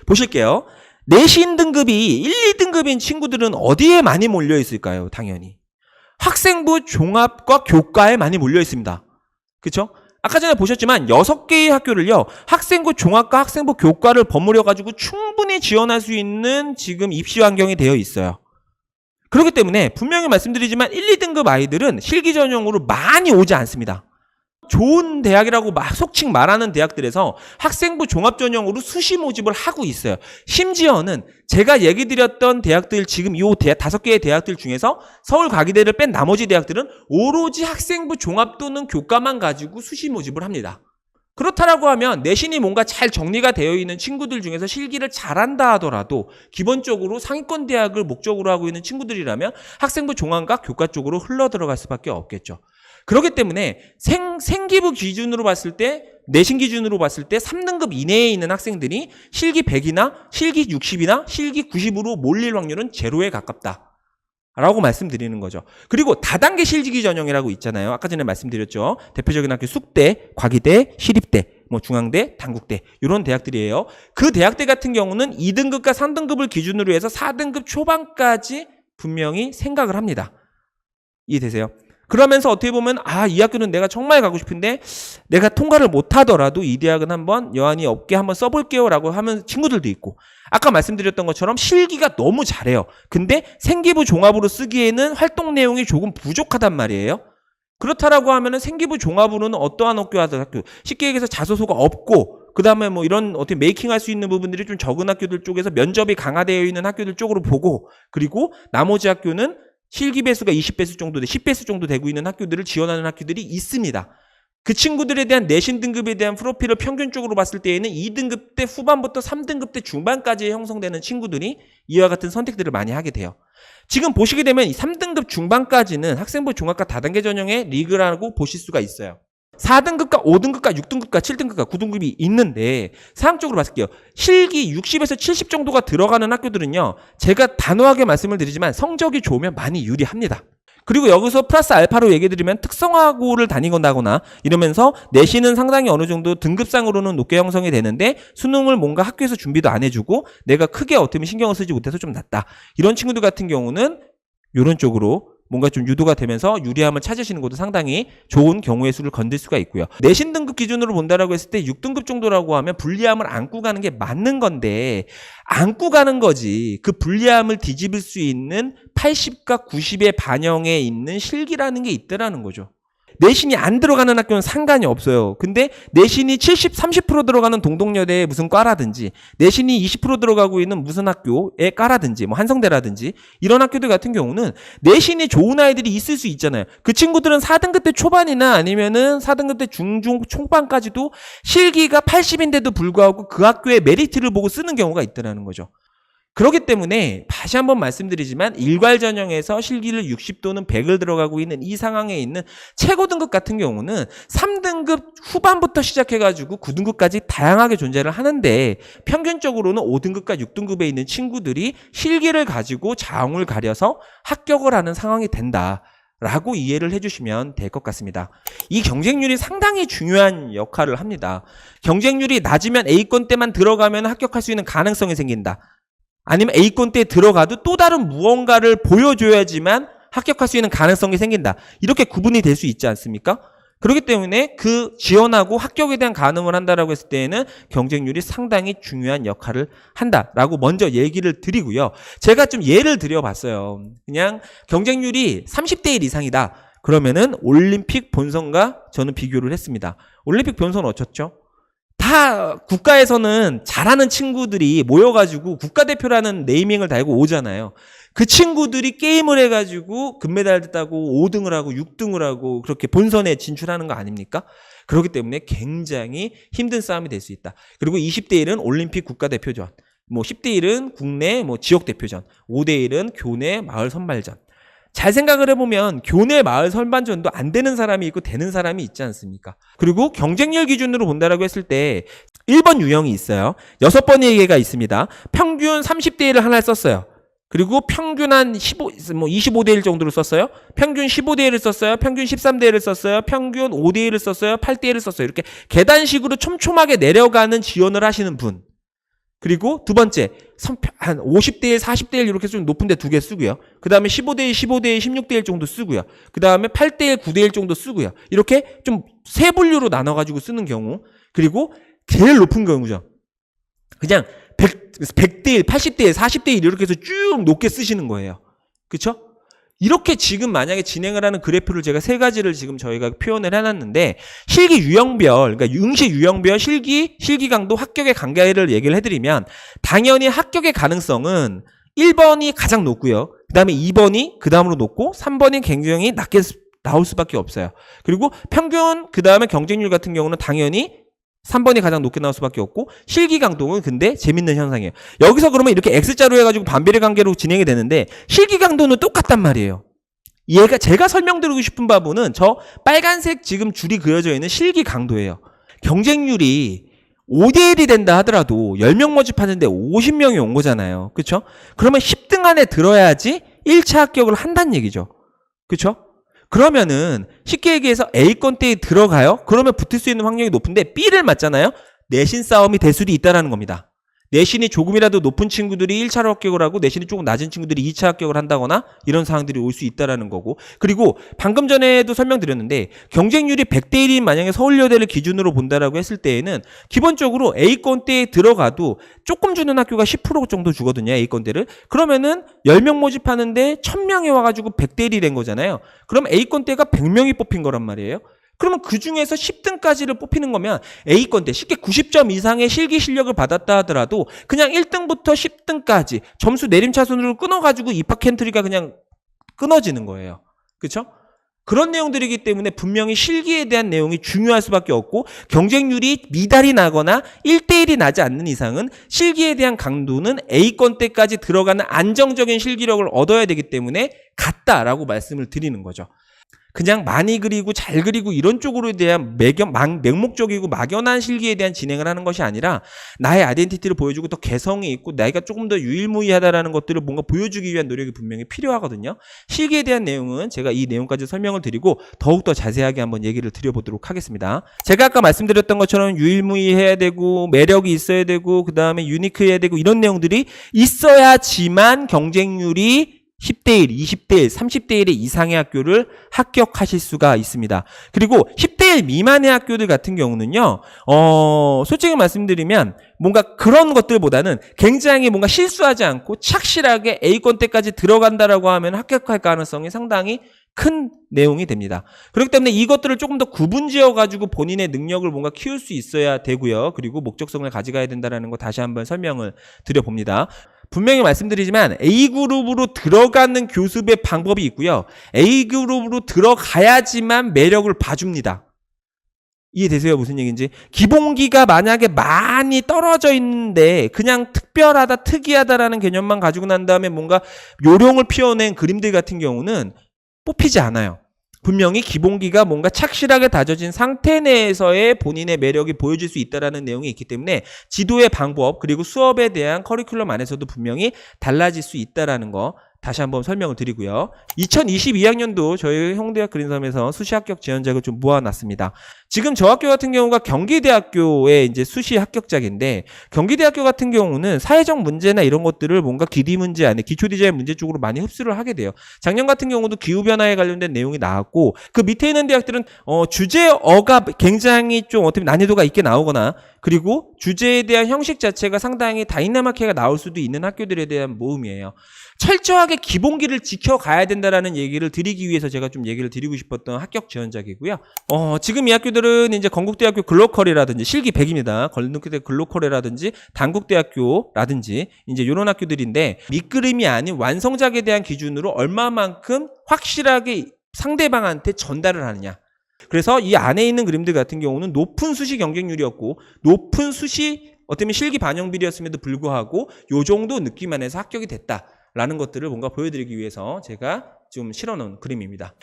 보실게요. 내신 등급이 1, 2등급인 친구들은 어디에 많이 몰려 있을까요? 당연히 학생부 종합과 교과에 많이 몰려 있습니다. 그렇죠? 아까 전에 보셨지만 6개의 학교를요. 학생부 종합과 학생부 교과를 버무려 가지고 충분히 지원할 수 있는 지금 입시 환경이 되어 있어요. 그렇기 때문에 분명히 말씀드리지만 1, 2등급 아이들은 실기 전형으로 많이 오지 않습니다. 좋은 대학이라고 속칭 말하는 대학들에서 학생부 종합 전형으로 수시 모집을 하고 있어요. 심지어는 제가 얘기 드렸던 대학들, 지금 이 5개의 대학들 중에서 서울과기대를 뺀 나머지 대학들은 오로지 학생부 종합 또는 교과만 가지고 수시 모집을 합니다. 그렇다라고 하면 내신이 뭔가 잘 정리가 되어 있는 친구들 중에서 실기를 잘한다 하더라도 기본적으로 상위권 대학을 목적으로 하고 있는 친구들이라면 학생부 종합과 교과 쪽으로 흘러 들어갈 수밖에 없겠죠. 그렇기 때문에 생기부 기준으로 봤을 때, 내신 기준으로 봤을 때 3등급 이내에 있는 학생들이 실기 100이나 실기 60이나 실기 90으로 몰릴 확률은 제로에 가깝다 라고 말씀드리는 거죠. 그리고 다단계 실기 전형이라고 있잖아요. 아까 전에 말씀드렸죠. 대표적인 학교 숙대, 과기대, 시립대, 중앙대, 단국대 이런 대학들이에요. 그 대학들 같은 경우는 2등급과 3등급을 기준으로 해서 4등급 초반까지 분명히 생각을 합니다. 이해되세요? 그러면서 어떻게 보면 이 학교는 내가 정말 가고 싶은데 내가 통과를 못하더라도 이 대학은 한번 여한이 없게 한번 써볼게요 라고 하는 친구들도 있고, 아까 말씀드렸던 것처럼 실기가 너무 잘해요. 근데 생기부 종합으로 쓰기에는 활동 내용이 조금 부족하단 말이에요. 그렇다라고 하면은 생기부 종합으로는 어떠한 학교, 쉽게 얘기해서 자소서가 없고 그 다음에 이런 어떻게 메이킹할 수 있는 부분들이 좀 적은 학교들 쪽에서 면접이 강화되어 있는 학교들 쪽으로 보고, 그리고 나머지 학교는 실기 배수가 20배수 정도, 10배수 정도 되고 있는 학교들을 지원하는 학교들이 있습니다. 그 친구들에 대한 내신 등급에 대한 프로필을 평균적으로 봤을 때에는 2등급 때 후반부터 3등급 때 중반까지 형성되는 친구들이 이와 같은 선택들을 많이 하게 돼요. 지금 보시게 되면 3등급 중반까지는 학생부 종합과 다단계 전형의 리그라고 보실 수가 있어요. 4등급과 5등급과 6등급과 7등급과 9등급이 있는데 사항적으로 봤을게요. 실기 60에서 70 정도가 들어가는 학교들은요, 제가 단호하게 말씀을 드리지만 성적이 좋으면 많이 유리합니다. 그리고 여기서 플러스 알파로 얘기 드리면 특성화고를 다니거나 이러면서 내신은 상당히 어느 정도 등급상으로는 높게 형성이 되는데 수능을 뭔가 학교에서 준비도 안 해주고 내가 크게 어떻게 신경을 쓰지 못해서 좀 낮다, 이런 친구들 같은 경우는 이런 쪽으로 뭔가 좀 유도가 되면서 유리함을 찾으시는 것도 상당히 좋은 경우의 수를 건들 수가 있고요. 내신 등급 기준으로 본다라고 했을 때 6등급 정도라고 하면 불리함을 안고 가는 게 맞는 건데, 안고 가는 거지 그 불리함을 뒤집을 수 있는 80과 90의 반영에 있는 실기라는 게 있더라는 거죠. 내신이 안 들어가는 학교는 상관이 없어요. 근데 내신이 70, 30% 들어가는 동덕여대의 무슨 과라든지, 내신이 20% 들어가고 있는 무슨 학교의 과라든지, 한성대라든지 이런 학교들 같은 경우는 내신이 좋은 아이들이 있을 수 있잖아요. 그 친구들은 4등급 때 초반이나 아니면은 4등급 때 중중 초반까지도 실기가 80인데도 불구하고 그 학교의 메리트를 보고 쓰는 경우가 있더라는 거죠. 그렇기 때문에 다시 한번 말씀드리지만 일괄 전형에서 실기를 60 또는 100을 들어가고 있는 이 상황에 있는 최고 등급 같은 경우는 3등급 후반부터 시작해가지고 9등급까지 다양하게 존재를 하는데, 평균적으로는 5등급과 6등급에 있는 친구들이 실기를 가지고 자웅을 가려서 합격을 하는 상황이 된다 라고 이해를 해주시면 될 것 같습니다. 이 경쟁률이 상당히 중요한 역할을 합니다. 경쟁률이 낮으면 A권 때만 들어가면 합격할 수 있는 가능성이 생긴다, 아니면 A권 때 들어가도 또 다른 무언가를 보여줘야지만 합격할 수 있는 가능성이 생긴다, 이렇게 구분이 될 수 있지 않습니까? 그렇기 때문에 그 지원하고 합격에 대한 가늠을 한다라고 했을 때에는 경쟁률이 상당히 중요한 역할을 한다라고 먼저 얘기를 드리고요. 제가 좀 예를 드려봤어요. 그냥 경쟁률이 30대 1 이상이다 그러면은 올림픽 본선과 저는 비교를 했습니다. 올림픽 본선 어쩌죠? 다 국가에서는 잘하는 친구들이 모여가지고 국가대표라는 네이밍을 달고 오잖아요. 그 친구들이 게임을 해가지고 금메달 따고 5등을 하고 6등을 하고 그렇게 본선에 진출하는 거 아닙니까? 그렇기 때문에 굉장히 힘든 싸움이 될 수 있다. 그리고 20대 1은 올림픽 국가대표전, 10대 1은 국내 지역대표전, 5대 1은 교내 마을 선발전. 잘 생각을 해보면 교내 마을 선발전도 안 되는 사람이 있고 되는 사람이 있지 않습니까? 그리고 경쟁률 기준으로 본다라고 했을 때 1번 유형이 있어요. 6번의 얘기가 있습니다. 평균 30대 1을 하나 썼어요. 그리고 평균 한 25대 1 정도로 썼어요. 평균 15대 1을 썼어요. 평균 13대 1을 썼어요. 평균 5대 1을 썼어요. 8대 1을 썼어요. 이렇게 계단식으로 촘촘하게 내려가는 지원을 하시는 분. 그리고 두 번째, 한 50대1, 40대1 이렇게 좀 높은데 2개 쓰고요. 그 다음에 15대1, 15대1, 16대1 정도 쓰고요. 그 다음에 8대1, 9대1 정도 쓰고요. 이렇게 좀 세 분류로 나눠가지고 쓰는 경우. 그리고 제일 높은 경우죠. 그냥 100대1, 80대1, 40대1 이렇게 해서 쭉 높게 쓰시는 거예요. 그쵸? 이렇게 지금 만약에 진행을 하는 그래프를 제가 세 가지를 지금 저희가 표현을 해놨는데, 실기 유형별, 그러니까 응시 유형별 실기 강도, 합격의 관계를 얘기를 해드리면, 당연히 합격의 가능성은 1번이 가장 높고요. 그 다음에 2번이 그 다음으로 높고, 3번이 굉장히 낮게 나올 수밖에 없어요. 그리고 평균, 그 다음에 경쟁률 같은 경우는 당연히 3번이 가장 높게 나올 수밖에 없고, 실기 강도는 근데 재밌는 현상이에요. 여기서 그러면 이렇게 X자로 해가지고 반비례 관계로 진행이 되는데, 실기 강도는 똑같단 말이에요. 얘가 제가 설명드리고 싶은 바보는 저 빨간색 지금 줄이 그려져 있는 실기 강도예요. 경쟁률이 5대1이 된다 하더라도 10명 모집하는데 50명이 온 거잖아요. 그쵸? 그러면 10등 안에 들어야지 1차 합격을 한다는 얘기죠. 그쵸? 그러면은 쉽게 얘기해서 A건대에 들어가요? 그러면 붙을 수 있는 확률이 높은데 B를 맞잖아요? 내신 싸움이 될 수도 있다는 겁니다. 내신이 조금이라도 높은 친구들이 1차로 합격을 하고 내신이 조금 낮은 친구들이 2차 합격을 한다거나 이런 상황들이 올 수 있다는 거고, 그리고 방금 전에도 설명드렸는데 경쟁률이 100대 1인 만약에 서울여대를 기준으로 본다라고 했을 때에는 기본적으로 A건대에 들어가도 조금 주는 학교가 10% 정도 주거든요. A건대를. 그러면은 10명 모집하는데 1000명이 와가지고 100대 1이 된 거잖아요. 그럼 A건대가 100명이 뽑힌 거란 말이에요. 그러면 그 중에서 10등까지를 뽑히는 거면 A건대 쉽게 90점 이상의 실기 실력을 받았다 하더라도 그냥 1등부터 10등까지 점수 내림차순으로 끊어가지고 입학 엔트리가 그냥 끊어지는 거예요. 그렇죠? 그런 내용들이기 때문에 분명히 실기에 대한 내용이 중요할 수밖에 없고, 경쟁률이 미달이 나거나 1대1이 나지 않는 이상은 실기에 대한 강도는 A건대까지 들어가는 안정적인 실기력을 얻어야 되기 때문에 같다라고 말씀을 드리는 거죠. 그냥 많이 그리고 잘 그리고 이런 쪽으로 대한 맹목적이고 막연한 실기에 대한 진행을 하는 것이 아니라 나의 아이덴티티를 보여주고 더 개성이 있고 내가 조금 더 유일무이하다라는 것들을 뭔가 보여주기 위한 노력이 분명히 필요하거든요. 실기에 대한 내용은 제가 이 내용까지 설명을 드리고 더욱더 자세하게 한번 얘기를 드려보도록 하겠습니다. 제가 아까 말씀드렸던 것처럼 유일무이해야 되고 매력이 있어야 되고 그 다음에 유니크해야 되고 이런 내용들이 있어야지만 경쟁률이 10대1, 20대1, 30대1의 이상의 학교를 합격하실 수가 있습니다. 그리고 10대1 미만의 학교들 같은 경우는요, 솔직히 말씀드리면 뭔가 그런 것들보다는 굉장히 뭔가 실수하지 않고 착실하게 A건대까지 들어간다라고 하면 합격할 가능성이 상당히 큰 내용이 됩니다. 그렇기 때문에 이것들을 조금 더 구분지어 가지고 본인의 능력을 뭔가 키울 수 있어야 되고요. 그리고 목적성을 가져가야 된다는 거 다시 한번 설명을 드려봅니다. 분명히 말씀드리지만 A그룹으로 들어가는 교습의 방법이 있고요. A그룹으로 들어가야지만 매력을 봐줍니다. 이해되세요? 무슨 얘기인지? 기본기가 만약에 많이 떨어져 있는데 그냥 특별하다, 특이하다라는 개념만 가지고 난 다음에 뭔가 요령을 피워낸 그림들 같은 경우는 뽑히지 않아요. 분명히 기본기가 뭔가 착실하게 다져진 상태 내에서의 본인의 매력이 보여질 수 있다는 내용이 있기 때문에 지도의 방법 그리고 수업에 대한 커리큘럼 안에서도 분명히 달라질 수 있다는 거 다시 한번 설명을 드리고요. 2022학년도 저희 홍대학 그린섬에서 수시 합격 지원자를 좀 모아놨습니다. 지금 저 학교 같은 경우가 경기대학교의 이제 수시 합격작인데, 경기대학교 같은 경우는 사회적 문제나 이런 것들을 뭔가 기디 문제 안에 기초 디자인 문제 쪽으로 많이 흡수를 하게 돼요. 작년 같은 경우도 기후 변화에 관련된 내용이 나왔고, 그 밑에 있는 대학들은 주제어가 굉장히 좀 어떻게 난이도가 있게 나오거나, 그리고 주제에 대한 형식 자체가 상당히 다이나믹하게 나올 수도 있는 학교들에 대한 모음이에요. 철저하게 기본기를 지켜가야 된다라는 얘기를 드리기 위해서 제가 좀 얘기를 드리고 싶었던 합격 지원작이고요. 지금 이 학교들은 이제 건국대학교 글로컬이라든지 실기 100입니다. 건국대 글로컬이라든지 단국대학교라든지 이제 이런 학교들인데, 밑그림이 아닌 완성작에 대한 기준으로 얼마만큼 확실하게 상대방한테 전달을 하느냐. 그래서 이 안에 있는 그림들 같은 경우는 높은 수시 경쟁률이었고 높은 수시 어쩌면 실기 반영 비율이었음에도 불구하고 요 정도 느낌 안에서 합격이 됐다라는 것들을 뭔가 보여드리기 위해서 제가 좀 실어놓은 그림입니다.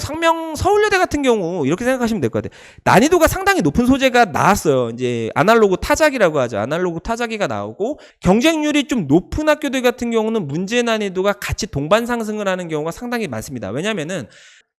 상명 서울여대 같은 경우 이렇게 생각하시면 될 것 같아요. 난이도가 상당히 높은 소재가 나왔어요. 이제 아날로그 타자기라고 하죠. 아날로그 타자기가 나오고, 경쟁률이 좀 높은 학교들 같은 경우는 문제 난이도가 같이 동반 상승을 하는 경우가 상당히 많습니다. 왜냐면은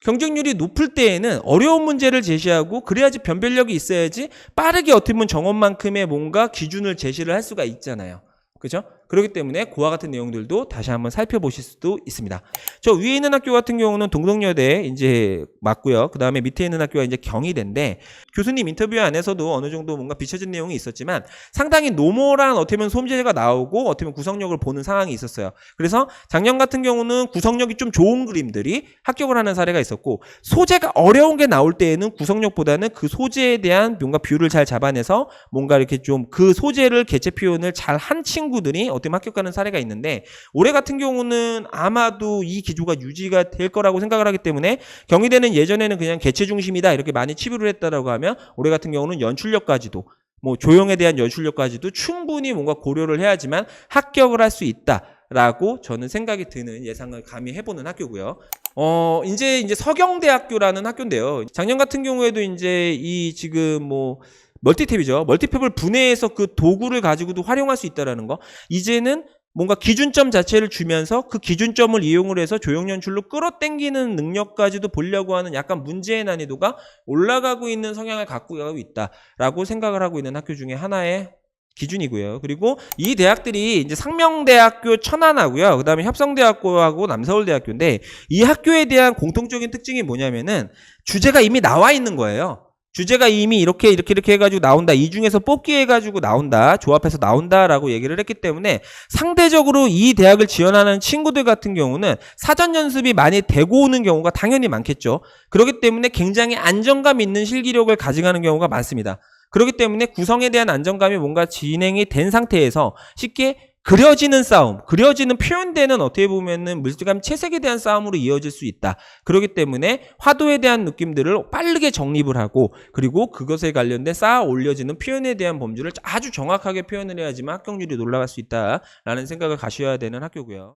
경쟁률이 높을 때에는 어려운 문제를 제시하고 그래야지 변별력이 있어야지 빠르게 어떻게 보면 정원만큼의 뭔가 기준을 제시를 할 수가 있잖아요. 그죠? 그렇기 때문에 그와 같은 내용들도 다시 한번 살펴보실 수도 있습니다. 저 위에 있는 학교 같은 경우는 동덕여대 이제 맞고요. 그 다음에 밑에 있는 학교가 이제 경희대인데 교수님 인터뷰 안에서도 어느 정도 뭔가 비춰진 내용이 있었지만 상당히 노멀한 어떻게 보면 소재가 나오고 어떻게 보면 구성력을 보는 상황이 있었어요. 그래서 작년 같은 경우는 구성력이 좀 좋은 그림들이 합격을 하는 사례가 있었고 소재가 어려운 게 나올 때에는 구성력보다는 그 소재에 대한 뭔가 뷰를 잘 잡아내서 뭔가 이렇게 좀 그 소재를 개체 표현을 잘 한 친구들이 어떻게 보면 합격하는 사례가 있는데 올해 같은 경우는 아마도 이 기조가 유지가 될 거라고 생각을 하기 때문에 경희대는 예전에는 그냥 개체 중심이다 이렇게 많이 치부를 했다라고 하면 올해 같은 경우는 연출력까지도 뭐 조형에 대한 연출력까지도 충분히 뭔가 고려를 해야지만 합격을 할 수 있다라고 저는 생각이 드는 예상을 감히 해보는 학교고요. 이제 서경대학교라는 학교인데요. 작년 같은 경우에도 이제 이 지금 뭐 멀티탭이죠. 멀티탭을 분해해서 그 도구를 가지고도 활용할 수 있다라는 거. 이제는 뭔가 기준점 자체를 주면서 그 기준점을 이용을 해서 조형 연출로 끌어당기는 능력까지도 보려고 하는 약간 문제의 난이도가 올라가고 있는 성향을 갖고 있다라고 생각을 하고 있는 학교 중에 하나의 기준이고요. 그리고 이 대학들이 이제 상명대학교 천안하고요. 그다음에 협성대학교하고 남서울대학교인데 이 학교에 대한 공통적인 특징이 뭐냐면은 주제가 이미 나와 있는 거예요. 주제가 이미 이렇게 해가지고 나온다. 이 중에서 뽑기 해가지고 나온다. 조합해서 나온다라고 얘기를 했기 때문에 상대적으로 이 대학을 지원하는 친구들 같은 경우는 사전 연습이 많이 되고 오는 경우가 당연히 많겠죠. 그렇기 때문에 굉장히 안정감 있는 실기력을 가져가는 경우가 많습니다. 그렇기 때문에 구성에 대한 안정감이 뭔가 진행이 된 상태에서 쉽게 그려지는 싸움, 그려지는 표현되는 어떻게 보면은 물질감 채색에 대한 싸움으로 이어질 수 있다. 그렇기 때문에 화도에 대한 느낌들을 빠르게 정립을 하고 그리고 그것에 관련된 쌓아 올려지는 표현에 대한 범주를 아주 정확하게 표현을 해야지만 합격률이 올라갈 수 있다라는 생각을 가셔야 되는 학교고요.